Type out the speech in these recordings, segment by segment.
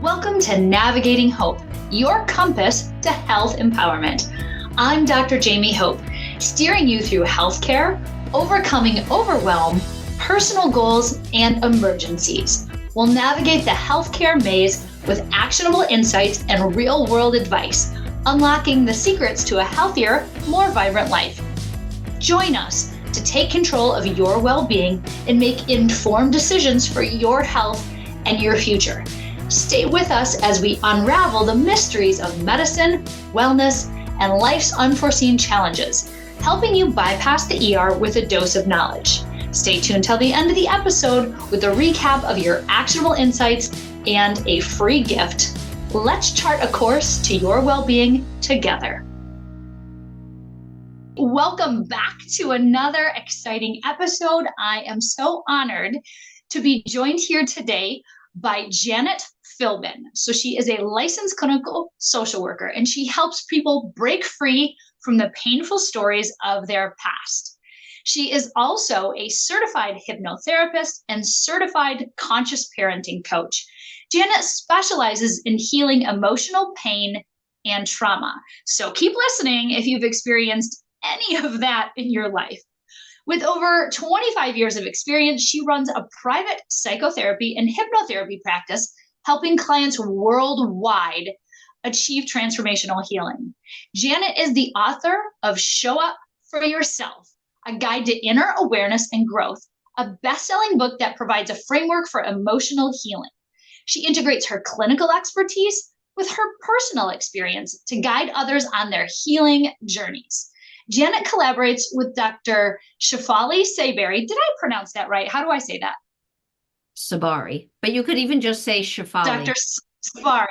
Welcome to Navigating Hope, your compass to health empowerment. I'm Dr. Jamie Hope, steering you through healthcare, overcoming overwhelm, personal goals, and emergencies. We'll navigate the healthcare maze with actionable insights and real-world advice, unlocking the secrets to a healthier, more vibrant life. Join us to take control of your well-being and make informed decisions for your health and your future. Stay with us as we unravel the mysteries of medicine, wellness, and life's unforeseen challenges, helping you bypass the ER with a dose of knowledge. Stay tuned till the end of the episode with a recap of your actionable insights and a free gift. Let's chart a course to your well-being together. Welcome back to another exciting episode. I am so honored to be joined here today by Janet Philbin. So she is a licensed clinical social worker, and she helps people break free from the painful stories of their past. She is also a certified hypnotherapist and certified conscious parenting coach. Janet specializes in healing emotional pain and trauma. So keep listening if you've experienced any of that in your life. With over 25 years of experience, she runs a private psychotherapy and hypnotherapy practice, helping clients worldwide achieve transformational healing. Janet is the author of Show Up for Yourself, a guide to inner awareness and growth, a best-selling book that provides a framework for emotional healing. She integrates her clinical expertise with her personal experience to guide others on their healing journeys. Janet collaborates with Dr. Shefali Sabari. Did I pronounce that right? How do I say that? Sabari, but you could even just say Shefali. Dr. Sabari.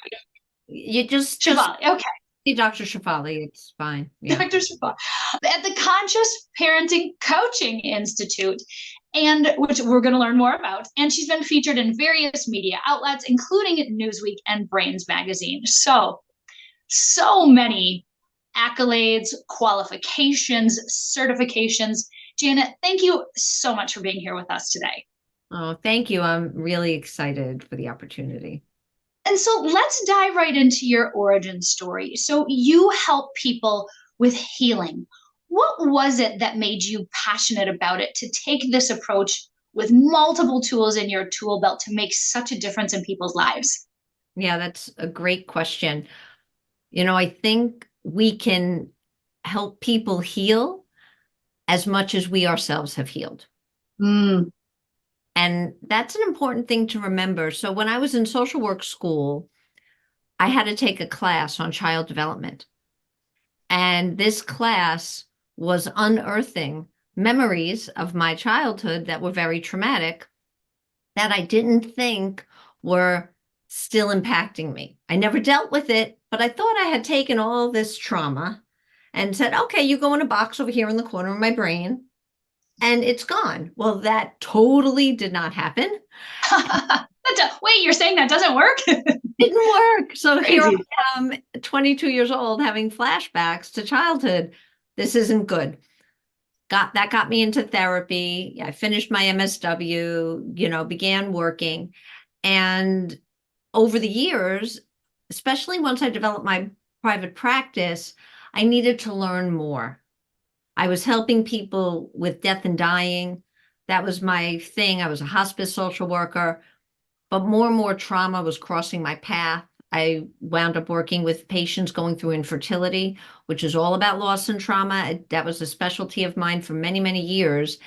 You just Shefali, okay. Say Dr. Shefali, it's fine. Yeah. Dr. Shefali. At the Conscious Parenting Coaching Institute, and which we're going to learn more about. And she's been featured in various media outlets, including Newsweek and Brains Magazine. So many accolades, qualifications, certifications. Janet, thank you so much for being here with us today. Oh, thank you. I'm really excited for the opportunity. And so let's dive right into your origin story. So you help people with healing. What was it that made you passionate about it to take this approach with multiple tools in your tool belt to make such a difference in people's lives? Yeah, that's a great question. I think we can help people heal as much as we ourselves have healed. And that's an important thing to remember. So when I was in social work school, I had to take a class on child development. And this class was unearthing memories of my childhood that were very traumatic that I didn't think were still impacting me. I never dealt with it, but I thought I had taken all this trauma and said, okay, you go in a box over here in the corner of my brain and it's gone. Well, that totally did not happen. Wait, you're saying that doesn't work? Didn't work. So crazy. Here I am, 22 years old, having flashbacks to childhood. This isn't good. That got me into therapy. I finished my MSW, began working. And over the years, especially once I developed my private practice, I needed to learn more. I was helping people with death and dying. That was my thing. I was a hospice social worker, but more and more trauma was crossing my path. I wound up working with patients going through infertility, which is all about loss and trauma. That was a specialty of mine for many, many years.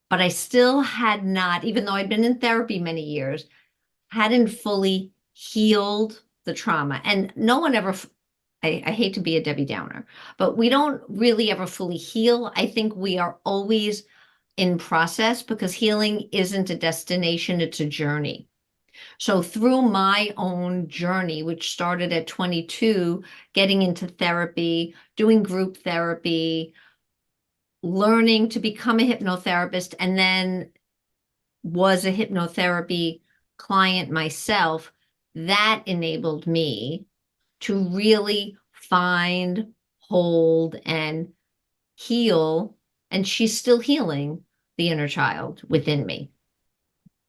But I still had not, even though I'd been in therapy many years, hadn't fully healed the trauma. And no one ever, I hate to be a Debbie Downer, but we don't really ever fully heal. I think we are always in process because healing isn't a destination, it's a journey. So through my own journey, which started at 22, getting into therapy, doing group therapy, learning to become a hypnotherapist, and then was a hypnotherapy client myself, that enabled me to really find, hold, and heal. And she's still healing the inner child within me.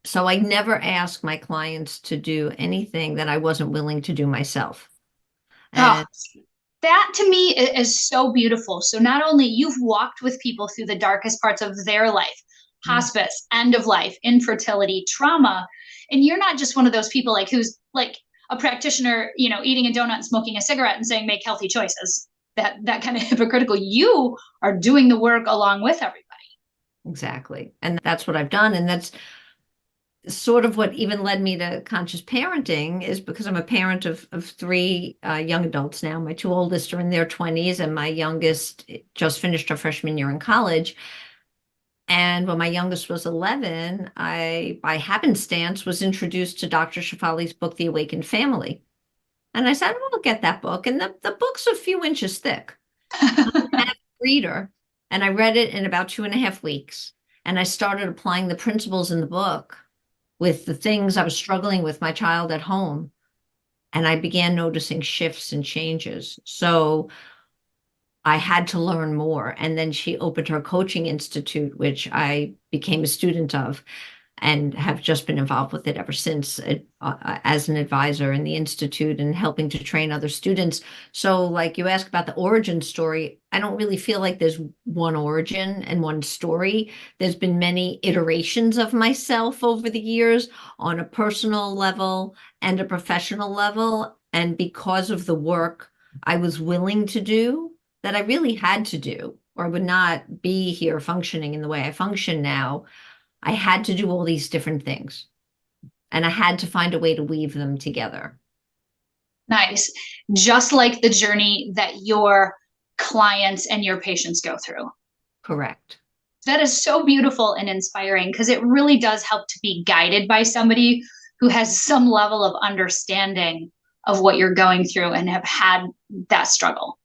So I never ask my clients to do anything that I wasn't willing to do myself. Oh, And that to me is so beautiful. So not only you've walked with people through the darkest parts of their life, hospice, end of life, infertility, trauma, and you're not just one of those people like who's like a practitioner, you know, eating a donut and smoking a cigarette and saying make healthy choices. That kind of hypocritical. You are doing the work along with everybody. exactly. And that's what I've done. And that's sort of what even led me to conscious parenting, is because I'm a parent of three young adults now. My two oldest are in their 20s, and my youngest just finished her freshman year in college. And when my youngest was 11, I, by happenstance, was introduced to Dr. Shefali's book, The Awakened Family. And I said, well, I'll get that book. And the book's a few inches thick. Reader, and I read it in about 2.5 weeks. And I started applying the principles in the book with the things I was struggling with my child at home. And I began noticing shifts and changes. So I had to learn more. And then she opened her coaching institute, which I became a student of and have just been involved with it ever since, as an advisor in the institute and helping to train other students. So, like you ask about the origin story, I don't really feel like there's one origin and one story. There's been many iterations of myself over the years on a personal level and a professional level. And because of the work I was willing to do, that I really had to do, or I would not be here functioning in the way I function now, I had to do all these different things, and I had to find a way to weave them together. Nice. Just like the journey that your clients and your patients go through. Correct. That is so beautiful and inspiring because it really does help to be guided by somebody who has some level of understanding of what you're going through and have had that struggle.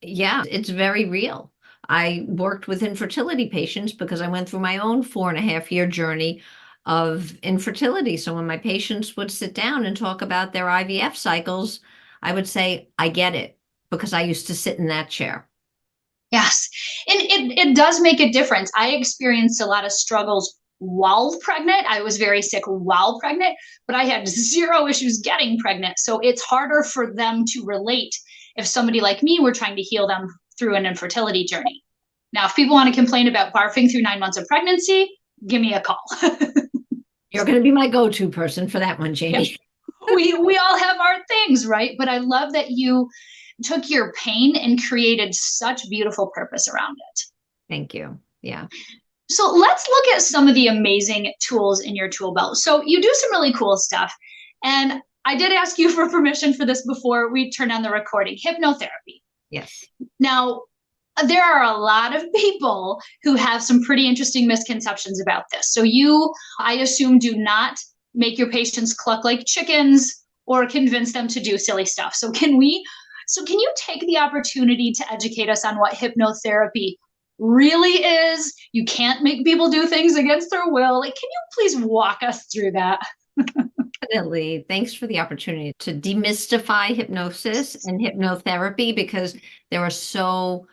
Yeah, it's very real. I worked with infertility patients because I went through my own 4.5 year journey of infertility. So when my patients would sit down and talk about their IVF cycles, I would say, I get it, because I used to sit in that chair. Yes. And it does make a difference. I experienced a lot of struggles while pregnant. I was very sick while pregnant, but I had zero issues getting pregnant. So it's harder for them to relate if somebody like me were trying to heal them through an infertility journey. Now, if people want to complain about barfing through 9 months of pregnancy, give me a call. You're going to be my go-to person for that one, Yeah. Jamie. We all have our things, right? But I love that you took your pain and created such beautiful purpose around it. Thank you. Yeah. So let's look at some of the amazing tools in your tool belt. So you do some really cool stuff. And I did ask you for permission for this before we turn on the recording. Hypnotherapy. Yes. Now, there are a lot of people who have some pretty interesting misconceptions about this. So you, I assume, do not make your patients cluck like chickens or convince them to do silly stuff. So can you take the opportunity to educate us on what hypnotherapy really is? You can't make people do things against their will. Like, can you please walk us through that? Definitely. Thanks for the opportunity to demystify hypnosis and hypnotherapy, because there are so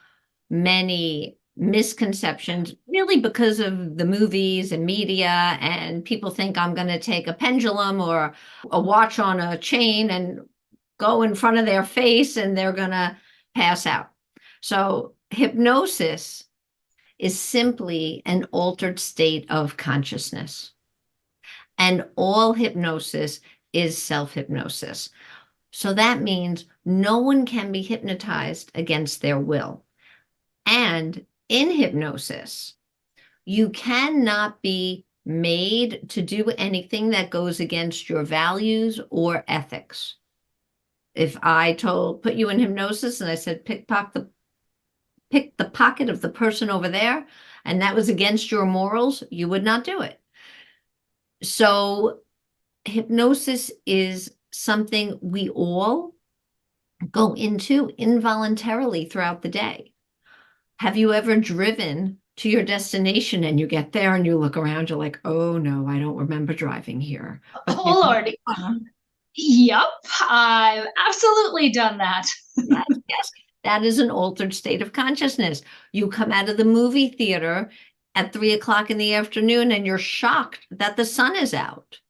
many misconceptions, really because of the movies and media, and people think I'm going to take a pendulum or a watch on a chain and go in front of their face and they're going to pass out. So hypnosis is simply an altered state of consciousness. And all hypnosis is self-hypnosis. So that means no one can be hypnotized against their will. And in hypnosis, you cannot be made to do anything that goes against your values or ethics. If I put you in hypnosis and I said, pick the pocket of the person over there, and that was against your morals, you would not do it. So hypnosis is something we all go into involuntarily throughout the day. Have you ever driven to your destination and you get there and you look around, you're like, oh no, I don't remember driving here. But Oh, Lord. Yep, I've absolutely done that. yes, yes, that is an altered state of consciousness. You come out of the movie theater at 3 o'clock in the afternoon and you're shocked that the sun is out.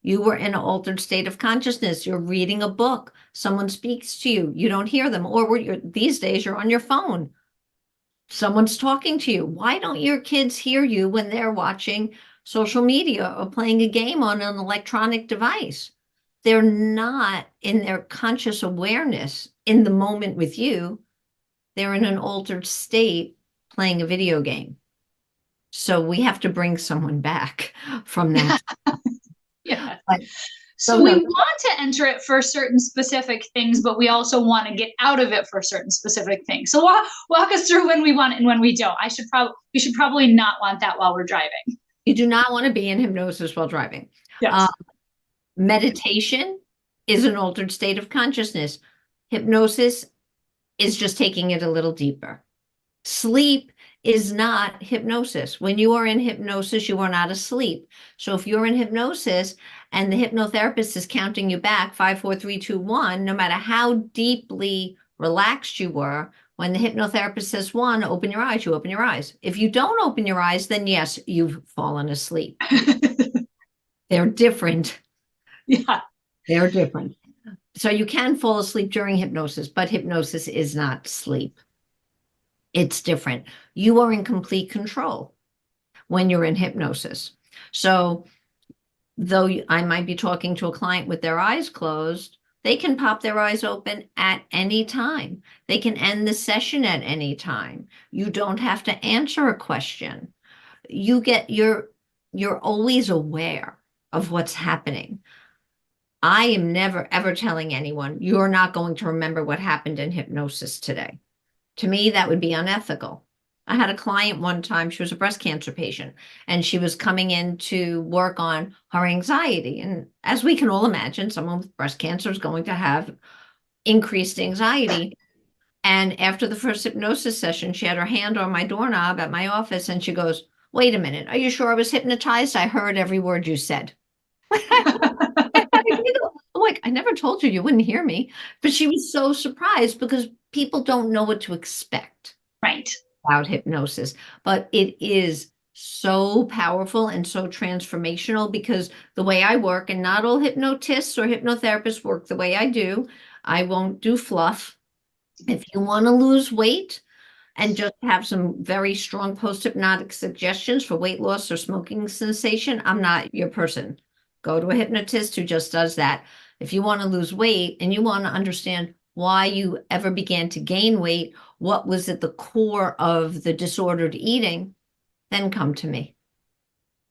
You were in an altered state of consciousness. You're reading a book. Someone speaks to you. You don't hear them. Or these days you're on your phone. Someone's talking to you. Why don't your kids hear you when they're watching social media or playing a game on an electronic device? They're not in their conscious awareness in the moment with you. They're in an altered state playing a video game. So we have to bring someone back from that. Yeah. But so we want to enter it for certain specific things, but we also want to get out of it for certain specific things. So walk us through when we want it and when we don't. We should probably not want that while we're driving. You do not want to be in hypnosis while driving. Yes. Meditation is an altered state of consciousness. Hypnosis is just taking it a little deeper. Sleep is not hypnosis. When you are in hypnosis, you are not asleep. So if you're in hypnosis and the hypnotherapist is counting you back 5, 4, 3, 2, 1, no matter how deeply relaxed you were, when the hypnotherapist says 1, open your eyes, you open your eyes. If you don't open your eyes, then yes, you've fallen asleep. They're different. Yeah. They're different. So you can fall asleep during hypnosis, but hypnosis is not sleep. It's different. You are in complete control when you're in hypnosis. So though I might be talking to a client with their eyes closed, they can pop their eyes open at any time. They can end the session at any time. You don't have to answer a question. You're always aware of what's happening. I am never, ever telling anyone, you're not going to remember what happened in hypnosis today. To me, that would be unethical. I had a client one time, she was a breast cancer patient, and she was coming in to work on her anxiety. And as we can all imagine, someone with breast cancer is going to have increased anxiety. And after the first hypnosis session, she had her hand on my doorknob at my office, and she goes, "Wait a minute, are you sure I was hypnotized? I heard every word you said." I'm like, I never told you wouldn't hear me. But she was so surprised because people don't know what to expect. Right. About hypnosis. But it is so powerful and so transformational because the way I work, and not all hypnotists or hypnotherapists work the way I do, I won't do fluff. If you want to lose weight and just have some very strong post-hypnotic suggestions for weight loss or smoking cessation, I'm not your person. Go to a hypnotist who just does that. If you want to lose weight and you want to understand why you ever began to gain weight, what was at the core of the disordered eating, then come to me.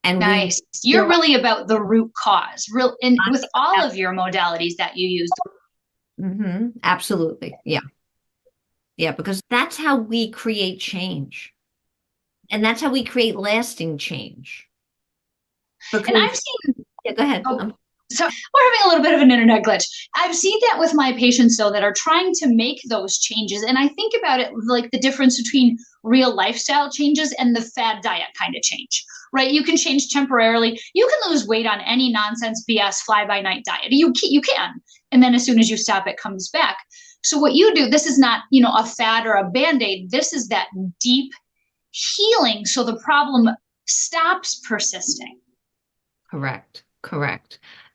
And nice. You're really about the root cause, and with all of your modalities that you use. Absolutely. Yeah. Yeah, because that's how we create change. And that's how we create lasting change. Because, and I've seen, yeah, go ahead. So we're having a little bit of an internet glitch. I've seen that with my patients, though, that are trying to make those changes. And I think about it like the difference between real lifestyle changes and the fad diet kind of change, right? You can change temporarily. You can lose weight on any nonsense BS fly-by-night diet. You can. And then as soon as you stop, it comes back. So what you do, this is not, a fad or a Band-Aid. This is that deep healing so the problem stops persisting. Correct.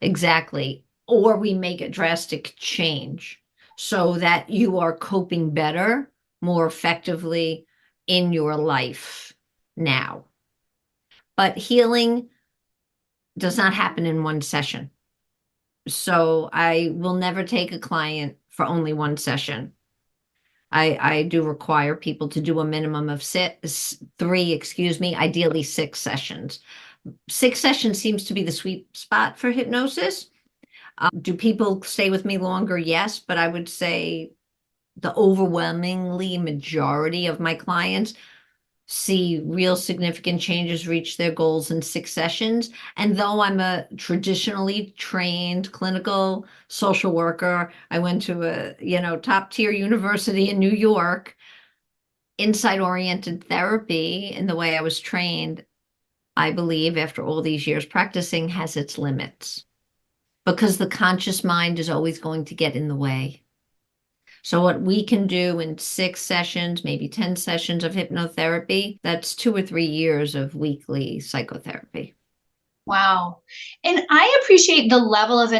Exactly. Or we make a drastic change so that you are coping better, more effectively in your life now. But healing does not happen in one session. So I will never take a client for only one session. I do require people to do a minimum of ideally 6 sessions. 6 sessions seems to be the sweet spot for hypnosis. Do people stay with me longer? Yes, but I would say the overwhelmingly majority of my clients see real significant changes, reach their goals in 6 sessions. And though I'm a traditionally trained clinical social worker, I went to a, top tier university in New York, insight-oriented therapy, in the way I was trained, I believe after all these years practicing, has its limits because the conscious mind is always going to get in the way. So what we can do in 6 sessions, maybe 10 sessions of hypnotherapy, that's 2 or 3 years of weekly psychotherapy. Wow. And I appreciate the level of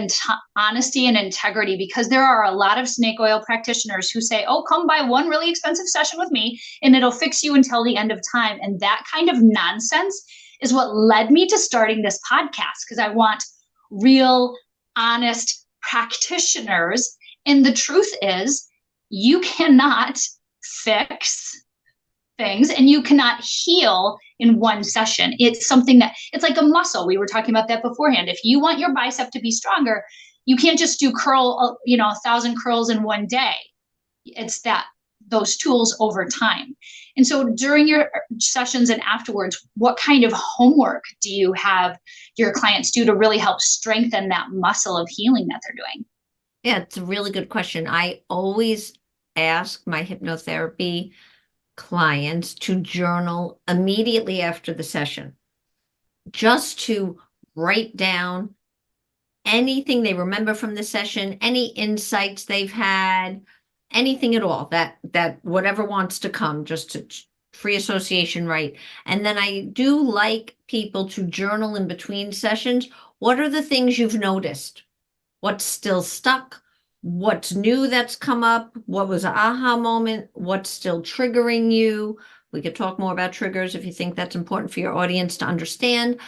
honesty and integrity, because there are a lot of snake oil practitioners who say, oh, come by one really expensive session with me and it'll fix you until the end of time. And that kind of nonsense is what led me to starting this podcast, because I want real, honest practitioners. And the truth is, you cannot fix things and you cannot heal in one session. It's something that it's like a muscle. We were talking about that beforehand. If you want your bicep to be stronger, you can't just do 1,000 curls in one day. It's that those tools over time. And so during your sessions and afterwards, what kind of homework do you have your clients do to really help strengthen that muscle of healing that they're doing? Yeah, it's a really good question. I always ask my hypnotherapy clients to journal immediately after the session, just to write down anything they remember from the session, any insights they've had, anything at all that whatever wants to come, just to free association, right? And then I do like people to journal in between sessions. What are the things you've noticed? What's still stuck? What's new that's come up? What was an aha moment? What's still triggering you? We could talk more about triggers if you think that's important for your audience to understand.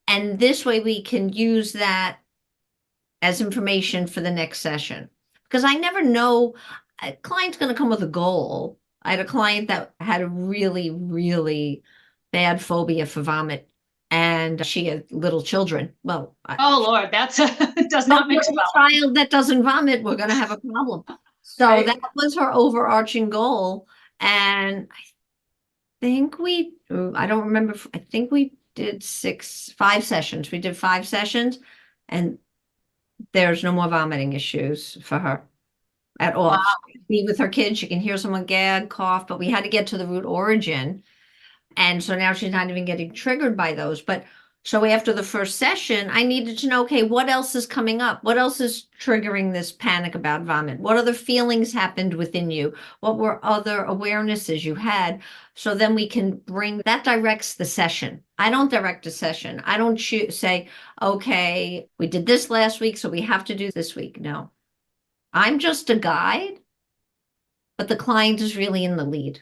And this way we can use that as information for the next session. Because I never know, a client's going to come with a goal. I had a client that had a really, really bad phobia for vomit, and she had little children. Well, Oh Lord, that's does not mix well. Child that doesn't vomit, we're going to have a problem. So right? That was her overarching goal. And I don't remember, I think we did 5 sessions. We did 5 sessions, and there's no more vomiting issues for her at all. Wow. She can be with her kids, she can hear someone gag, cough, but we had to get to the root origin. And so now she's not even getting triggered by those. But so after the first session, I needed to know, okay, what else is coming up? What else is triggering this panic about vomit? What other feelings happened within you? What were other awarenesses you had? So then we can bring that directs the session. I don't direct a session. I don't say, okay, we did this last week, so we have to do this week. No, I'm just a guide, but the client is really in the lead.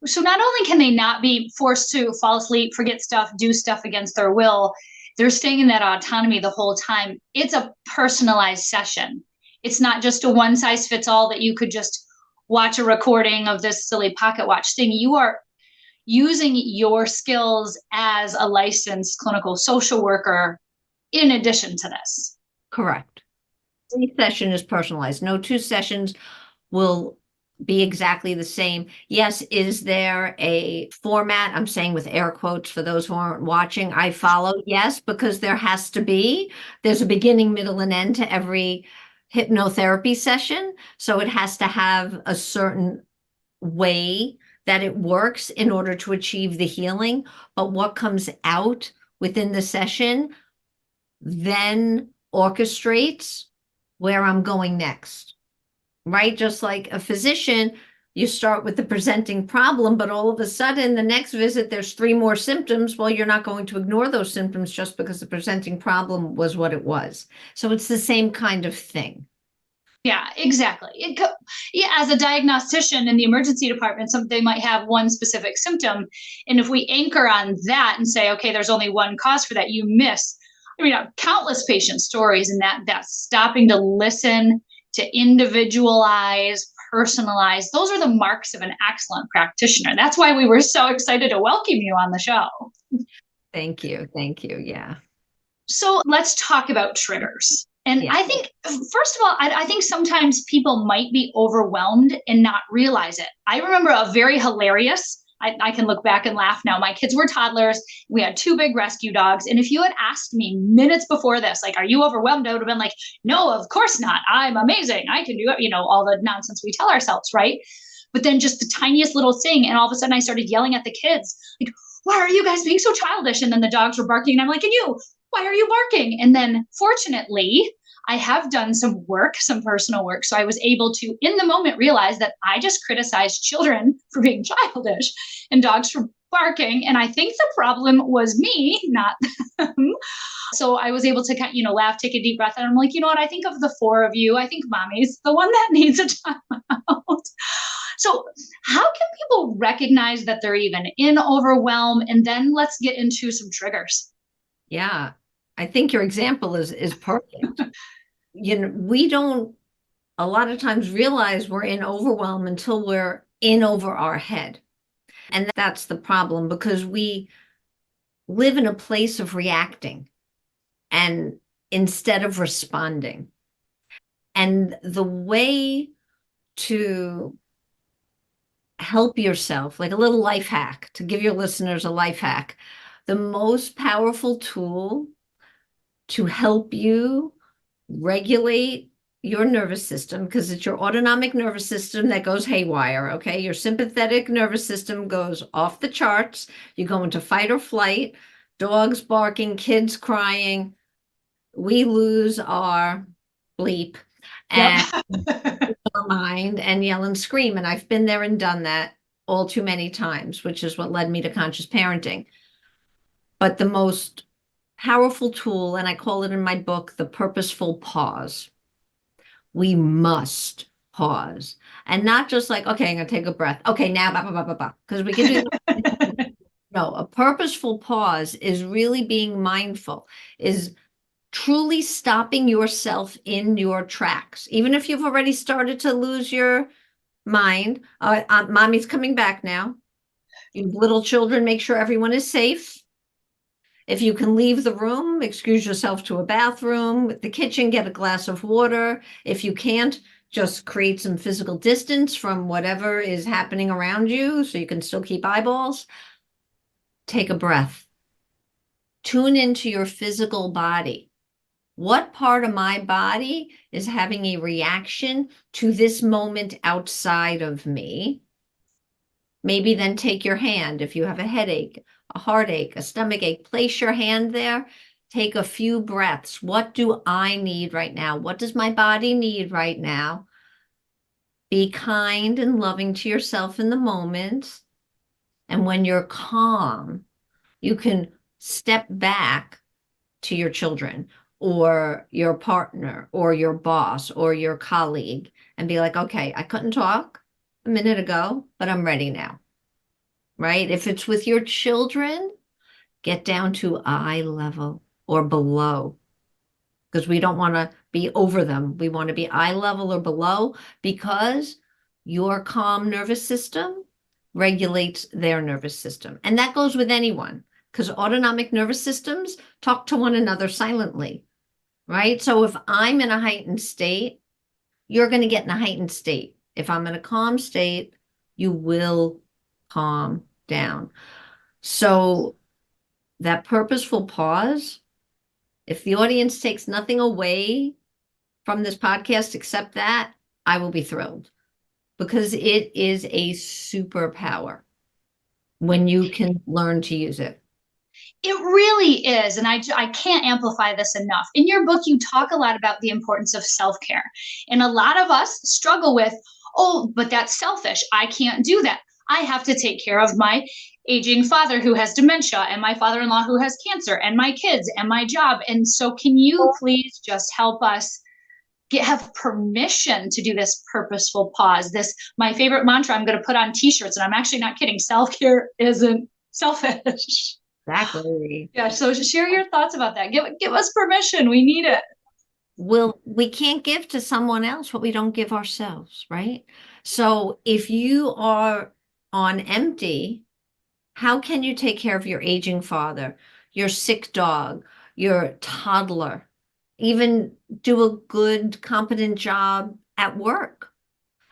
So not only can they not be forced to fall asleep, forget stuff, do stuff against their will, they're staying in that autonomy the whole time. It's a personalized session. It's not just a one size fits all that you could just watch a recording of this silly pocket watch thing. You are using your skills as a licensed clinical social worker in addition to this. Correct. Every session is personalized. No 2 sessions will be exactly the same. Yes, is there a format? I'm saying with air quotes for those who aren't watching. I follow, yes, because there has to be. There's a beginning, middle, and end to every hypnotherapy session. So it has to have a certain way that it works in order to achieve the healing. But what comes out within the session then orchestrates where I'm going next, right? Just like a physician, you start with the presenting problem, but all of a sudden the next visit, there's 3 more symptoms. Well, you're not going to ignore those symptoms just because the presenting problem was what it was. So it's the same kind of thing. Yeah, exactly. As a diagnostician in the emergency department, they might have one specific symptom. And if we anchor on that and say, okay, there's only one cause for that, you miss, countless patient stories, and that stopping to listen, to individualize, personalize, those are the marks of an excellent practitioner. That's why we were so excited to welcome you on the show. Thank you. Thank you. Yeah. So let's talk about triggers. And yeah. I think, first of all, I think sometimes people might be overwhelmed and not realize it. I remember a very hilarious, I can look back and laugh now. My kids were toddlers. We had 2 big rescue dogs. And if you had asked me minutes before this, like, are you overwhelmed? I would have been like, no, of course not. I'm amazing. I can do it. All the nonsense we tell ourselves, right? But then just the tiniest little thing. And all of a sudden I started yelling at the kids, like, why are you guys being so childish? And then the dogs were barking. And I'm like, and you, why are you barking? And then fortunately, I have done some work, some personal work. So I was able to, in the moment, realize that I just criticized children for being childish and dogs for barking. And I think the problem was me, not them. So I was able to kind of, laugh, take a deep breath. And I'm like, you know what? I think of the four of you, I think mommy's the one that needs a timeout. So how can people recognize that they're even in overwhelm? And then let's get into some triggers. Yeah, I think your example is perfect. We don't a lot of times realize we're in overwhelm until we're in over our head. And that's the problem, because we live in a place of reacting and instead of responding. And the way to help yourself, like a little life hack, to give your listeners a life hack, the most powerful tool to help you regulate your nervous system, because it's your autonomic nervous system that goes haywire, okay? Your sympathetic nervous system goes off the charts. You go into fight or flight, dogs barking, kids crying. We lose our bleep Yep. and our mind and yell and scream. And I've been there and done that all too many times, which is what led me to conscious parenting. But the most powerful tool, and I call it in my book, the purposeful pause. We must pause, and not just like, okay, I'm going to take a breath. Okay, now, because we can do that. No, a purposeful pause is really being mindful, is truly stopping yourself in your tracks. Even if you've already started to lose your mind, mommy's coming back now. You little children, make sure everyone is safe. If you can leave the room, excuse yourself to a bathroom, the kitchen, get a glass of water. If you can't, just create some physical distance from whatever is happening around you so you can still keep eyeballs. Take a breath. Tune into your physical body. What part of my body is having a reaction to this moment outside of me? Maybe then take your hand. If you have a headache, a heartache, a stomach ache, place your hand there. Take a few breaths. What do I need right now? What does my body need right now? Be kind and loving to yourself in the moment. And when you're calm, you can step back to your children or your partner or your boss or your colleague and be like, okay, I couldn't talk a minute ago, but I'm ready now. Right? If it's with your children, get down to eye level or below, because we don't want to be over them. We want to be eye level or below, because your calm nervous system regulates their nervous system. And that goes with anyone, because autonomic nervous systems talk to one another silently, right? So if I'm in a heightened state, you're going to get in a heightened state. If I'm in a calm state, you will calm down. So that purposeful pause, if the audience takes nothing away from this podcast except that, I will be thrilled, because it is a superpower when you can learn to use it. It really is. And I can't amplify this enough. In your book, you talk a lot about the importance of self care. And a lot of us struggle with, oh, but that's selfish. I can't do that. I have to take care of my aging father who has dementia, and my father in law who has cancer, and my kids, and my job. And so, can you please just help us have permission to do this purposeful pause? This, my favorite mantra I'm going to put on t-shirts, and I'm actually not kidding. Self care isn't selfish. Exactly. Yeah, so share your thoughts about that. Give us permission. We need it. We can't give to someone else what we don't give ourselves, right? So if you are on empty, how can you take care of your aging father, your sick dog, your toddler, even do a good, competent job at work?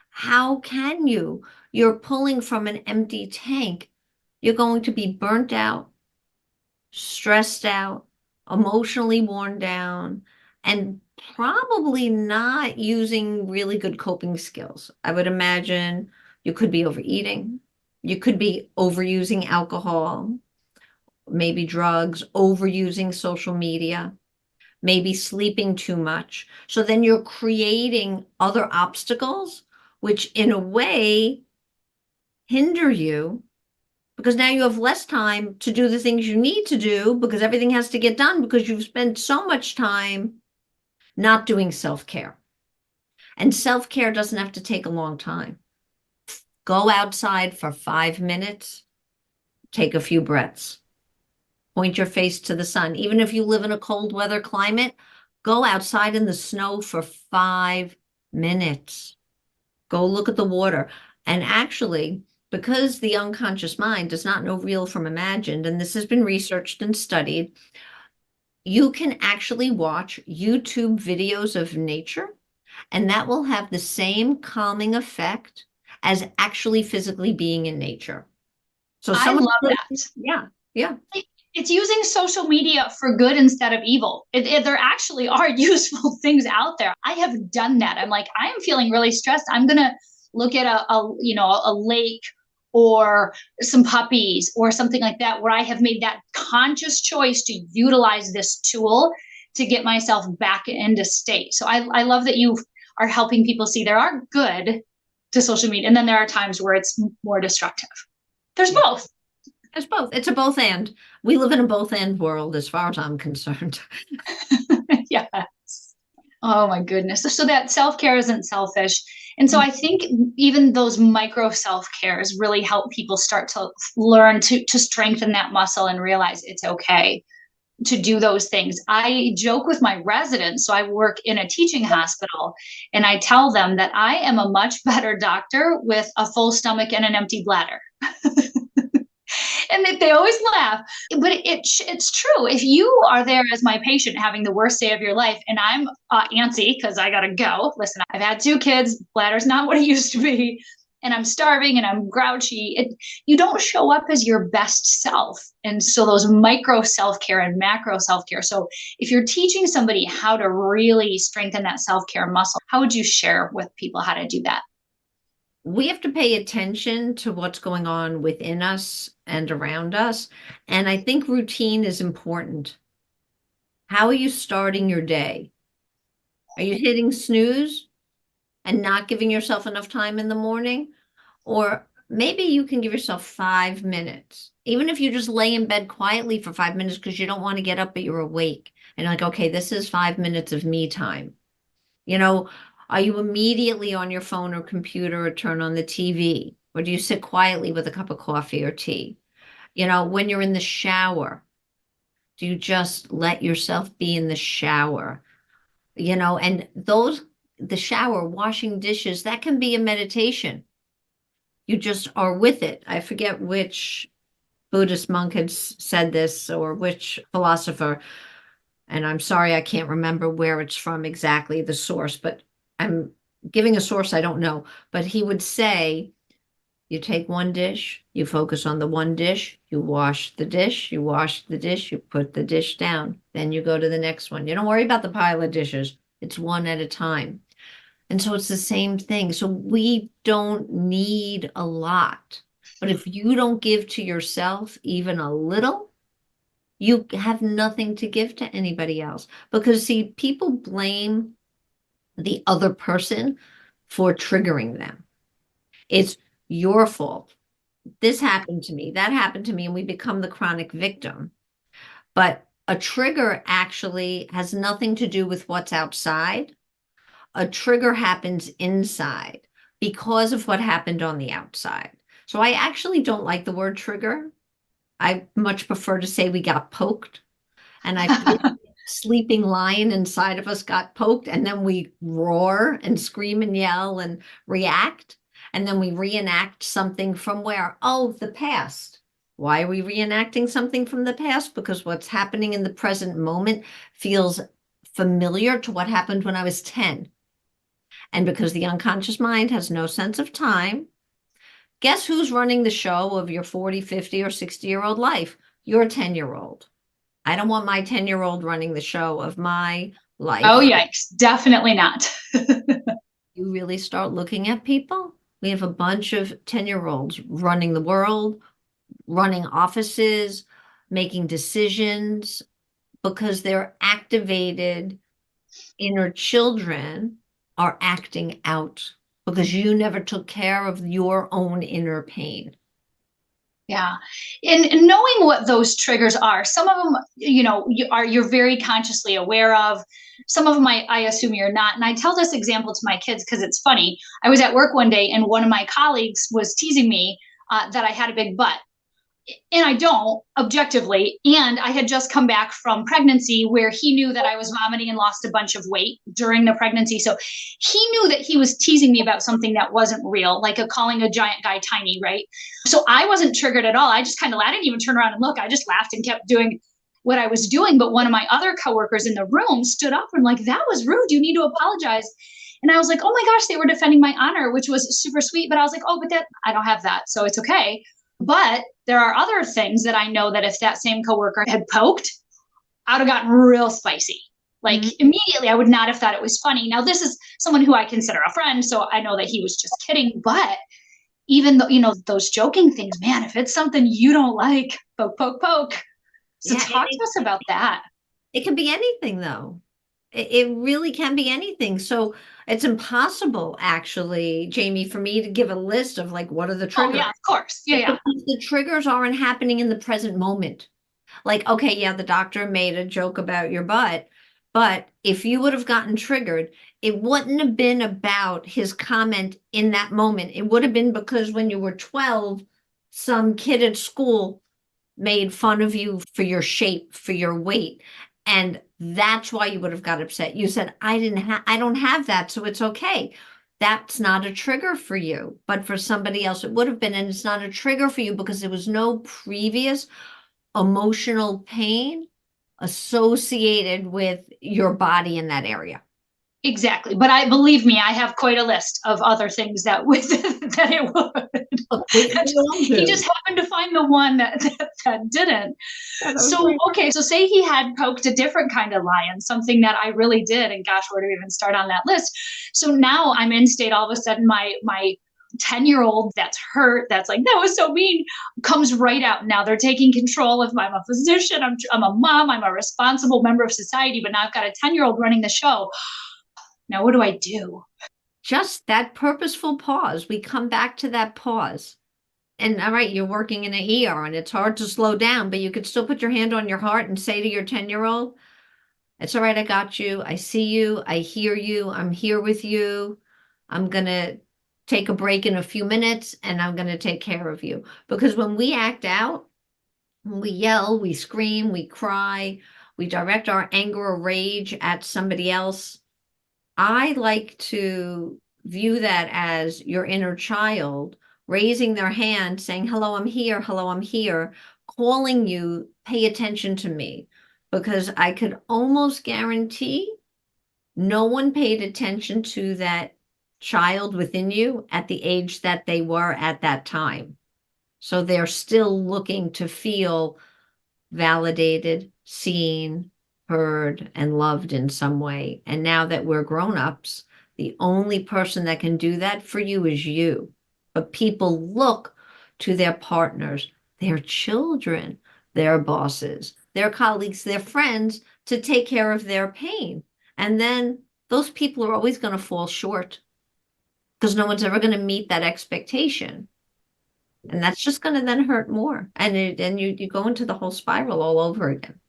How can you? You're pulling from an empty tank. You're going to be burnt out, stressed out, emotionally worn down, and probably not using really good coping skills. I would imagine you could be overeating, you could be overusing alcohol, maybe drugs, overusing social media. maybe sleeping too much. So then you're creating other obstacles, which in a way hinder you because now you have less time to do the things you need to do because everything has to get done because you've spent so much time not doing self-care. And self-care doesn't have to take a long time. Go outside for 5 minutes, take a few breaths, point your face to the sun. Even if you live in a cold weather climate, go outside in the snow for 5 minutes. Go look at the water. And actually, because the unconscious mind does not know real from imagined, and this has been researched and studied, you can actually watch YouTube videos of nature, and that will have the same calming effect as actually physically being in nature. So I someone, love that. yeah, yeah. It's using social media for good instead of evil. There actually are useful things out there. I have done that. I'm like, I am feeling really stressed. I'm going to look at a lake or some puppies or something like that, where I have made that conscious choice to utilize this tool to get myself back into state. So I love that you are helping people see there are good to social media. And then there are times where it's more destructive. There's both. It's both. It's a both and. We live in a both and world as far as I'm concerned. Yes. Oh my goodness. So that self-care isn't selfish. And so I think even those micro self-cares really help people start to learn to strengthen that muscle and realize it's okay to do those things. I joke with my residents. So I work in a teaching hospital, and I tell them that I am a much better doctor with a full stomach and an empty bladder. And they always laugh, but it's true. If you are there as my patient having the worst day of your life, and I'm antsy because I gotta go. Listen, I've had 2 kids, bladder's not what it used to be, and I'm starving and I'm grouchy. You don't show up as your best self. And so those micro self-care and macro self-care. So if you're teaching somebody how to really strengthen that self-care muscle, how would you share with people how to do that? We have to pay attention to what's going on within us and around us. And I think routine is important. How are you starting your day? Are you hitting snooze and not giving yourself enough time in the morning? Or maybe you can give yourself 5 minutes, even if you just lay in bed quietly for 5 minutes because you don't want to get up, but you're awake. And like, okay, this is 5 minutes of me time. You know, are you immediately on your phone or computer or turn on the TV? Or do you sit quietly with a cup of coffee or tea? You know, when you're in the shower, do you just let yourself be in the shower? You know, and the shower, washing dishes, that can be a meditation. You just are with it. I forget which Buddhist monk had said this or which philosopher, and I'm sorry I can't remember where it's from exactly, the source, but I'm giving a source I don't know. But he would say, you take one dish, you focus on the one dish, you wash the dish, you wash the dish, you put the dish down, then you go to the next one. You don't worry about the pile of dishes. It's one at a time. And so it's the same thing. So we don't need a lot. But if you don't give to yourself even a little, you have nothing to give to anybody else. Because, see, people blame the other person for triggering them. It's your fault. This happened to me, that happened to me, and we become the chronic victim. But a trigger actually has nothing to do with what's outside. A trigger happens inside because of what happened on the outside. So I actually don't like the word trigger. I much prefer to say we got poked. And I feel like sleeping lion inside of us got poked, and then we roar and scream and yell and react. And then we reenact something from where? Oh, the past. Why are we reenacting something from the past? Because what's happening in the present moment feels familiar to what happened when I was 10. And because the unconscious mind has no sense of time, guess who's running the show of your 40, 50, or 60-year-old life? Your 10-year-old. I don't want my 10-year-old running the show of my life. Oh, yikes. Definitely not. You really start looking at people. We have a bunch of 10-year-olds running the world, running offices, making decisions, because their activated inner children are acting out because you never took care of your own inner pain. Yeah. And knowing what those triggers are, some of them, you're very consciously aware of. Some of them, I assume you're not. And I tell this example to my kids because it's funny. I was at work one day and one of my colleagues was teasing me that I had a big butt. And I don't objectively. And I had just come back from pregnancy where he knew that I was vomiting and lost a bunch of weight during the pregnancy. So he knew that he was teasing me about something that wasn't real, like calling a giant guy tiny, right? So I wasn't triggered at all. I just I didn't even turn around and look. I just laughed and kept doing what I was doing. But one of my other coworkers in the room stood up and like, that was rude. You need to apologize. And I was like, oh my gosh, they were defending my honor, which was super sweet. But I was like, oh, but I don't have that. So it's okay. But there are other things that I know that if that same coworker had poked, I would have gotten real spicy. Like immediately, I would not have thought it was funny. Now, this is someone who I consider a friend, so I know that he was just kidding. But even though, those joking things, man, if it's something you don't like, poke, poke, poke. So talk to us about that. It can be anything, though. It really can be anything. So it's impossible, actually, Jamie, for me to give a list of like, what are the triggers? Oh, yeah, of course. Yeah. Because the triggers aren't happening in the present moment. Like, okay, yeah, the doctor made a joke about your butt, but if you would have gotten triggered, it wouldn't have been about his comment in that moment. It would have been because when you were 12, some kid at school made fun of you for your shape, for your weight. And that's why you would have got upset. You said, I don't have that, so it's okay. That's not a trigger for you, but for somebody else it would have been. And it's not a trigger for you because there was no previous emotional pain associated with your body in that area. Exactly. But believe me, I have quite a list of other things that that it would. He just happened to find the one that didn't. So, okay. So say he had poked a different kind of lion, something that I really did. And gosh, where do we even start on that list? So now I'm in state. All of a sudden, my 10-year-old that's hurt, that's like, that was so mean, comes right out. Now they're taking control of I'm a physician, I'm a mom, I'm a responsible member of society, but now I've got a 10-year-old running the show. Now, what do I do? Just that purposeful pause. We come back to that pause. And all right, you're working in an ER and it's hard to slow down, but you could still put your hand on your heart and say to your 10-year-old, it's all right, I got you. I see you. I hear you. I'm here with you. I'm going to take a break in a few minutes and I'm going to take care of you. Because when we act out, when we yell, we scream, we cry, we direct our anger or rage at somebody else, I like to view that as your inner child raising their hand, saying, hello, I'm here, calling you, pay attention to me. Because I could almost guarantee no one paid attention to that child within you at the age that they were at that time. So they're still looking to feel validated, seen, heard, and loved in some way. And now that we're grown-ups, the only person that can do that for you is you. But people look to their partners, their children, their bosses, their colleagues, their friends to take care of their pain. And then those people are always going to fall short because no one's ever going to meet that expectation. And that's just going to then hurt more. And you go into the whole spiral all over again.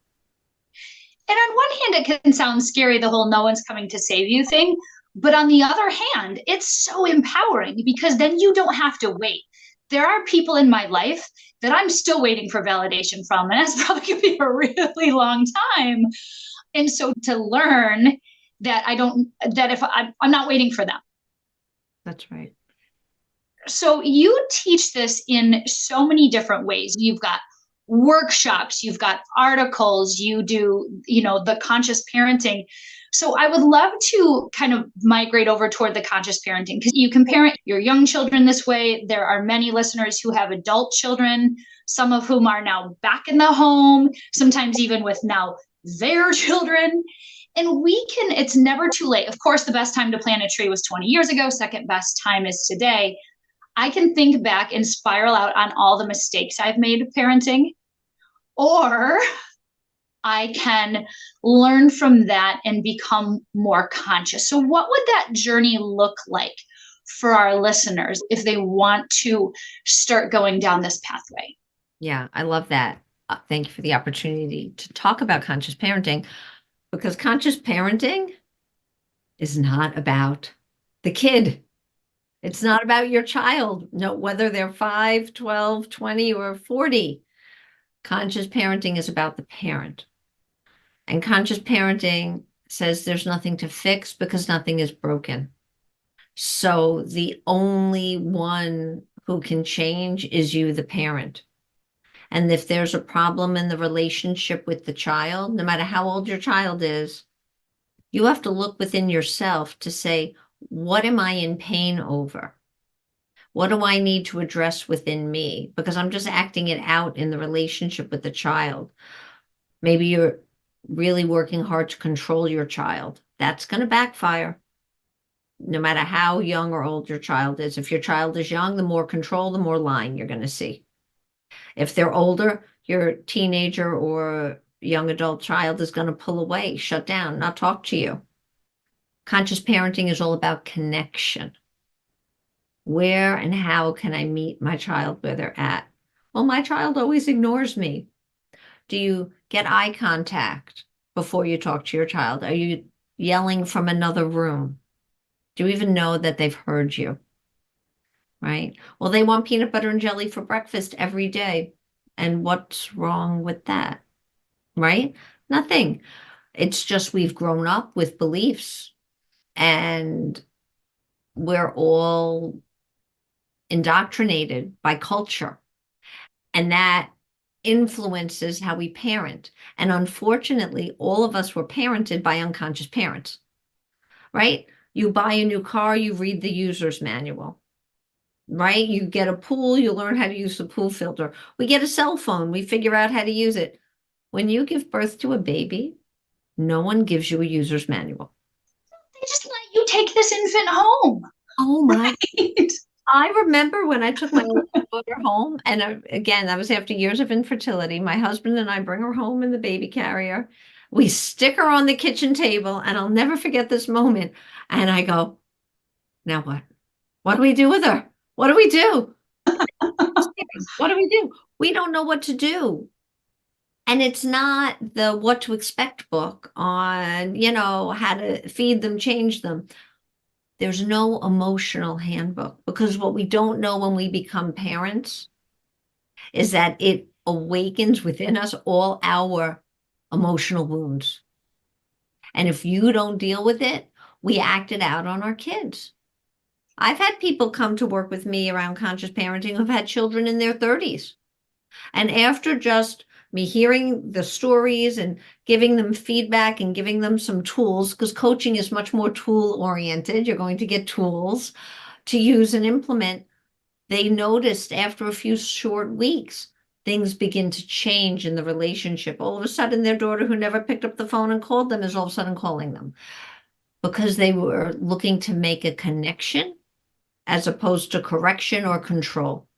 And on one hand, it can sound scary, the whole no one's coming to save you thing. But on the other hand, it's so empowering because then you don't have to wait. There are people in my life that I'm still waiting for validation from, and that's probably going to be a really long time. And so to learn that if I'm not waiting for them. That's right. So you teach this in so many different ways. You've got workshops, you've got articles, you do, the conscious parenting. So I would love to kind of migrate over toward the conscious parenting because you can parent your young children this way. There are many listeners who have adult children, some of whom are now back in the home, sometimes even with now their children. And it's never too late. Of course, the best time to plant a tree was 20 years ago. Second best time is today. I can think back and spiral out on all the mistakes I've made parenting, or I can learn from that and become more conscious. So, what would that journey look like for our listeners if they want to start going down this pathway? Yeah, I love that. Thank you for the opportunity to talk about conscious parenting, because conscious parenting is not about the kid. It's not about your child, no, whether they're 5, 12, 20, or 40. Conscious parenting is about the parent. And conscious parenting says there's nothing to fix because nothing is broken. So the only one who can change is you, the parent. And if there's a problem in the relationship with the child, no matter how old your child is, you have to look within yourself to say, what am I in pain over? What do I need to address within me? Because I'm just acting it out in the relationship with the child. Maybe you're really working hard to control your child. That's going to backfire no matter how young or old your child is. If your child is young, the more control, the more lying you're going to see. If they're older, your teenager or young adult child is going to pull away, shut down, not talk to you. Conscious parenting is all about connection. Where and how can I meet my child where they're at? Well, my child always ignores me. Do you get eye contact before you talk to your child? Are you yelling from another room? Do you even know that they've heard you? Right? Well, they want peanut butter and jelly for breakfast every day. And what's wrong with that? Right? Nothing. It's just we've grown up with beliefs and we're all indoctrinated by culture. And that influences how we parent. And unfortunately, all of us were parented by unconscious parents, right? You buy a new car, you read the user's manual, right? You get a pool, you learn how to use the pool filter. We get a cell phone, we figure out how to use it. When you give birth to a baby, no one gives you a user's manual. They just let you take this infant home. Oh my. Right? I remember when I took my daughter home, and again, that was after years of infertility. My husband and I bring her home in the baby carrier. We stick her on the kitchen table, and I'll never forget this moment. And I go, now what? What do we do with her? What do we do? What do we do? We don't know what to do. And it's not the what to expect book on, how to feed them, change them. There's no emotional handbook, because what we don't know when we become parents is that it awakens within us all our emotional wounds. And if you don't deal with it, we act it out on our kids. I've had people come to work with me around conscious parenting who've had children in their 30s. And after just me hearing the stories and giving them feedback and giving them some tools, because coaching is much more tool oriented, you're going to get tools to use and implement. They noticed after a few short weeks, things begin to change in the relationship. All of a sudden, their daughter, who never picked up the phone and called them, is all of a sudden calling them, because they were looking to make a connection as opposed to correction or control.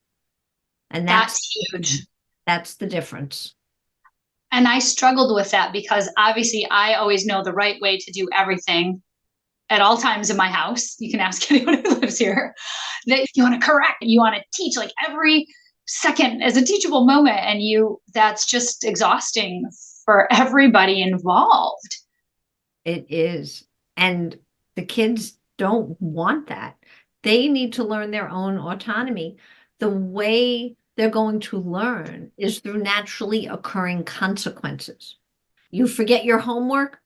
And That's huge. That's the difference. And I struggled with that because obviously I always know the right way to do everything at all times in my house. You can ask anyone who lives here. That you want to correct, you want to teach, like every second as a teachable moment. And that's just exhausting for everybody involved. It is. And the kids don't want that. They need to learn their own autonomy. The way they're going to learn is through naturally occurring consequences. You forget your homework,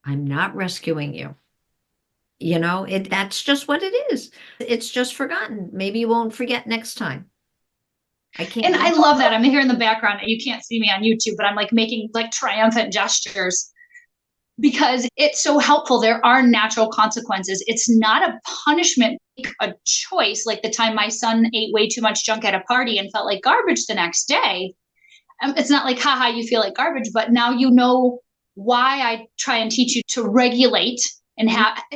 I'm not rescuing you. That's just what it is. It's just forgotten. Maybe you won't forget next time. I can't. And I love that. I'm here in the background. You can't see me on YouTube, but I'm like making like triumphant gestures because it's so helpful. There are natural consequences. It's not a punishment, a choice. Like the time my son ate way too much junk at a party and felt like garbage the next day. It's not like, haha, you feel like garbage, but now you know why I try and teach you to regulate and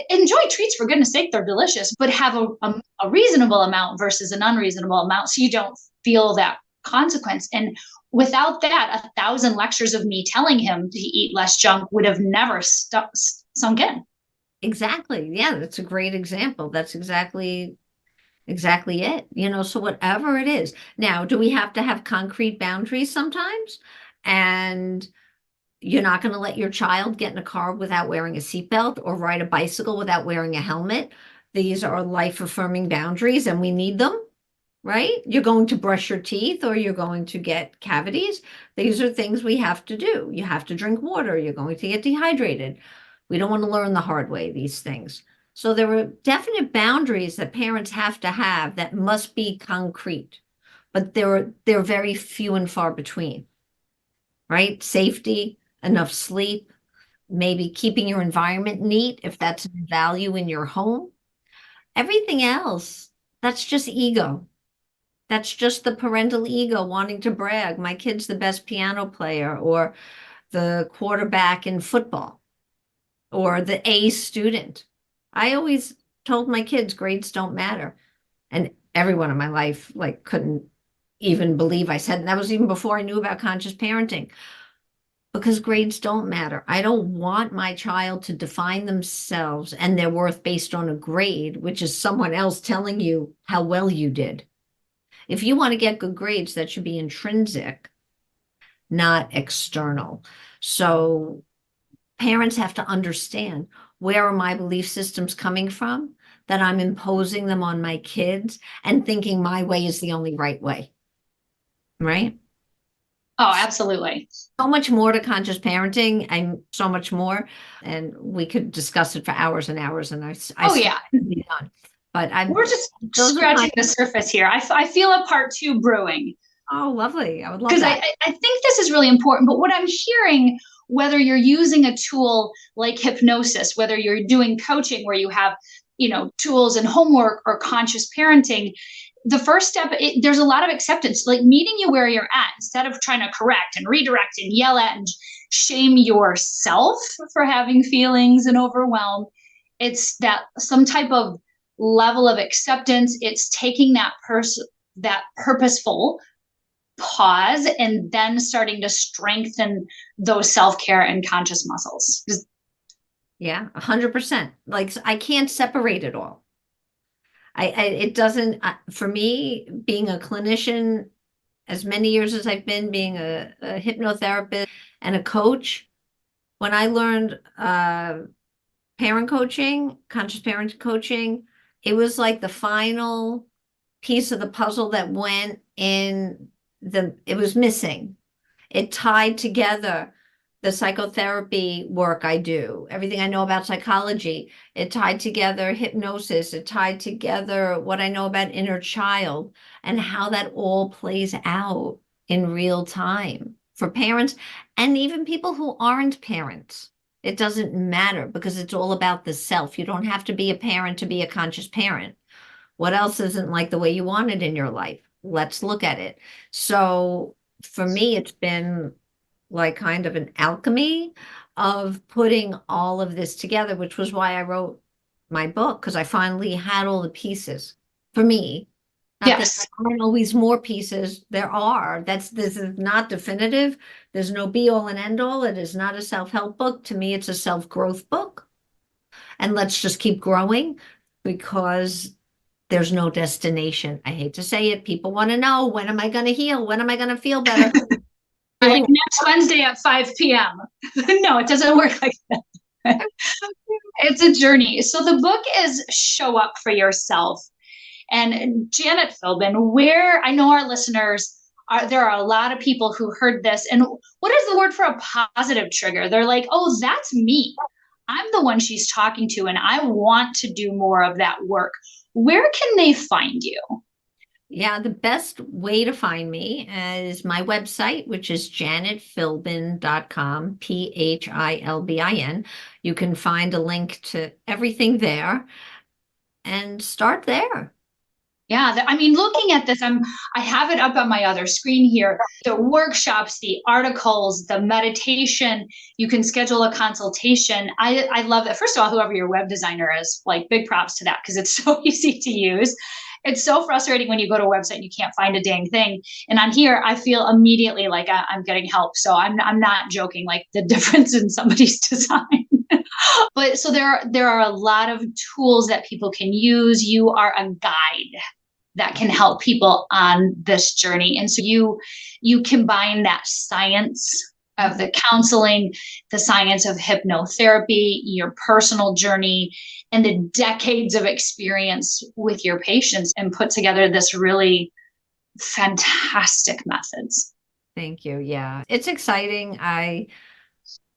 enjoy treats, for goodness sake, they're delicious, but have a reasonable amount versus an unreasonable amount so you don't feel that consequence. And without that, 1,000 lectures of me telling him to eat less junk would have never sunk in. Exactly. Yeah, that's a great example. That's exactly it. So whatever it is. Now, do we have to have concrete boundaries sometimes? And you're not going to let your child get in a car without wearing a seatbelt or ride a bicycle without wearing a helmet. These are life affirming boundaries and we need them, right? You're going to brush your teeth or you're going to get cavities. These are things we have to do. You have to drink water. You're going to get dehydrated. We don't want to learn the hard way, these things. So there are definite boundaries that parents have to have that must be concrete, but they're very few and far between, right? Safety, enough sleep, maybe keeping your environment neat if that's a value in your home. Everything else, that's just ego. That's just the parental ego wanting to brag. My kid's the best piano player, or the quarterback in football, or the A student. I always told my kids grades don't matter. And everyone in my life like couldn't even believe I said, and that was even before I knew about conscious parenting, because grades don't matter. I don't want my child to define themselves and their worth based on a grade, which is someone else telling you how well you did. If you want to get good grades, that should be intrinsic, not external. So parents have to understand, where are my belief systems coming from that I'm imposing them on my kids and thinking my way is the only right way, right? Oh, absolutely. So much more to conscious parenting and so much more. And we could discuss it for hours and hours. And I Oh, still yeah. be done. But We're just those are my, scratching the surface here. I feel a part two brewing. oh, lovely. I would love Because that. I think this is really important. But what I'm hearing, whether you're using a tool like hypnosis, whether you're doing coaching where you have, tools and homework, or conscious parenting, the first step, there's a lot of acceptance, like meeting you where you're at instead of trying to correct and redirect and yell at and shame yourself for having feelings and overwhelm. It's that some type of level of acceptance. It's taking that purposeful pause and then starting to strengthen those self-care and conscious muscles. Yeah, 100%. Like I can't separate it all. It doesn't, for me, being a clinician, as many years as I've been being a hypnotherapist and a coach, when I learned parent coaching, conscious parent coaching, it was like the final piece of the puzzle that went in it was missing. It tied together the psychotherapy work I do, everything I know about psychology. It tied together hypnosis. It tied together what I know about inner child and how that all plays out in real time for parents and even people who aren't parents. It doesn't matter because it's all about the self. You don't have to be a parent to be a conscious parent. What else isn't like the way you want it in your life? Let's look at it. So for me, it's been like kind of an alchemy of putting all of this together, which was why I wrote my book, because I finally had all the pieces for me. Not that Yes. there aren't always more pieces. There are. This is not definitive. There's no be all and end all. It is not a self-help book. To me, it's a self-growth book. And let's just keep growing because there's no destination. I hate to say it. People want to know, when am I going to heal? When am I going to feel better? Like next Wednesday at 5 p.m. No, it doesn't work like that. It's a journey. So the book is Show Up for Yourself. And Janet Philbin, where I know our listeners there are a lot of people who heard this. And what is the word for a positive trigger? They're like, oh, that's me. I'm the one she's talking to, and I want to do more of that work. Where can they find you? Yeah, the best way to find me is my website, which is janetphilbin.com, Philbin. You can find a link to everything there and start there. Yeah, I mean, looking at this, I have it up on my other screen here. The workshops, the articles, the meditation. You can schedule a consultation. I love that. First of all, whoever your web designer is, like, big props to that because it's so easy to use. It's so frustrating when you go to a website and you can't find a dang thing. And on here, I feel immediately like I'm getting help. So I'm not joking, like the difference in somebody's design. But so there are a lot of tools that people can use. You are a guide that can help people on this journey. And so you combine that science of the counseling, the science of hypnotherapy, your personal journey, and the decades of experience with your patients, and put together this really fantastic methods. Thank you. Yeah, it's exciting. I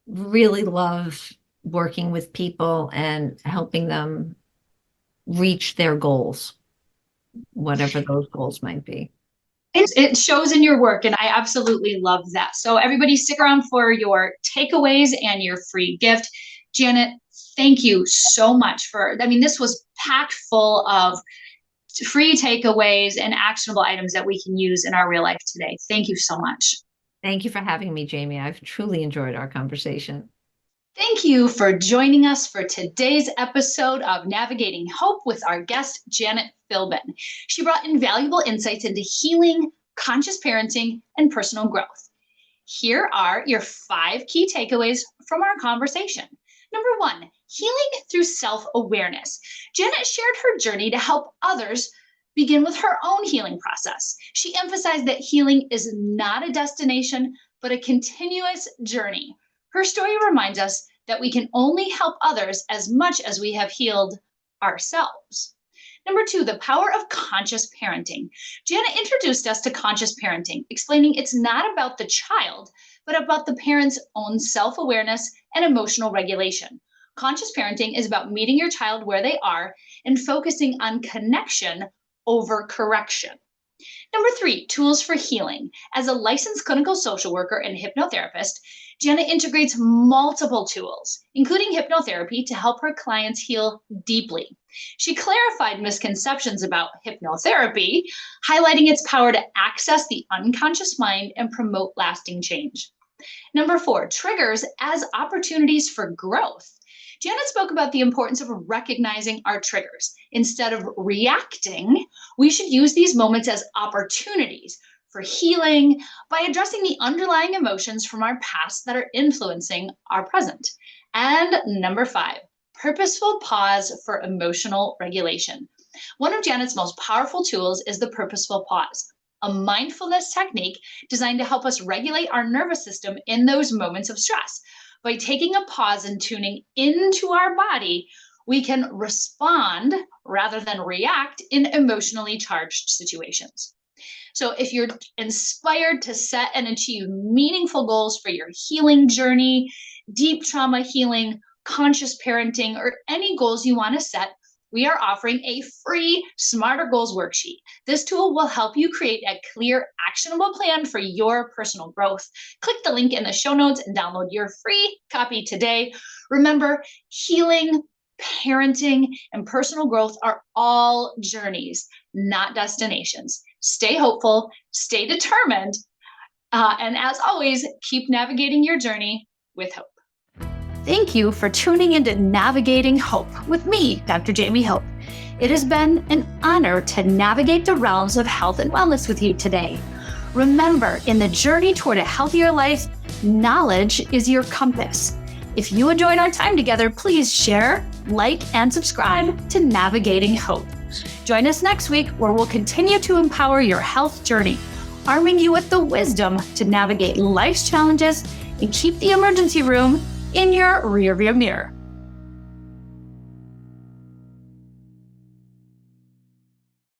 really love working with people and helping them reach their goals, whatever those goals might be. It shows in your work, and I absolutely love that. So everybody stick around for your takeaways and your free gift. Janet, thank you so much this was packed full of free takeaways and actionable items that we can use in our real life today. Thank you so much. Thank you for having me, Jamie. I've truly enjoyed our conversation. Thank you for joining us for today's episode of Navigating Hope with our guest, Janet Philbin. She brought invaluable insights into healing, conscious parenting, and personal growth. Here are your 5 key takeaways from our conversation. Number 1, healing through self-awareness. Janet shared her journey to help others begin with her own healing process. She emphasized that healing is not a destination, but a continuous journey. Her story reminds us that we can only help others as much as we have healed ourselves. Number 2, the power of conscious parenting. Janet introduced us to conscious parenting, explaining it's not about the child, but about the parent's own self-awareness and emotional regulation. Conscious parenting is about meeting your child where they are and focusing on connection over correction. Number 3, tools for healing. As a licensed clinical social worker and hypnotherapist, Janet integrates multiple tools, including hypnotherapy, to help her clients heal deeply. She clarified misconceptions about hypnotherapy, highlighting its power to access the unconscious mind and promote lasting change. Number 4, triggers as opportunities for growth. Janet spoke about the importance of recognizing our triggers. Instead of reacting, we should use these moments as opportunities for healing by addressing the underlying emotions from our past that are influencing our present. And number 5, purposeful pause for emotional regulation. One of Janet's most powerful tools is the purposeful pause, a mindfulness technique designed to help us regulate our nervous system in those moments of stress. By taking a pause and tuning into our body, we can respond rather than react in emotionally charged situations. So if you're inspired to set and achieve meaningful goals for your healing journey, deep trauma healing, conscious parenting, or any goals you want to set, we are offering a free Smarter Goals worksheet. This tool will help you create a clear, actionable plan for your personal growth. Click the link in the show notes and download your free copy today. Remember, healing, parenting, and personal growth are all journeys, not destinations. Stay hopeful, stay determined, and as always, keep navigating your journey with hope. Thank you for tuning into Navigating Hope with me, Dr. Jamie Hope. It has been an honor to navigate the realms of health and wellness with you today. Remember, in the journey toward a healthier life, knowledge is your compass. If you enjoyed our time together, please share, like, and subscribe to Navigating Hope. Join us next week where we'll continue to empower your health journey, arming you with the wisdom to navigate life's challenges and keep the emergency room in your rearview mirror.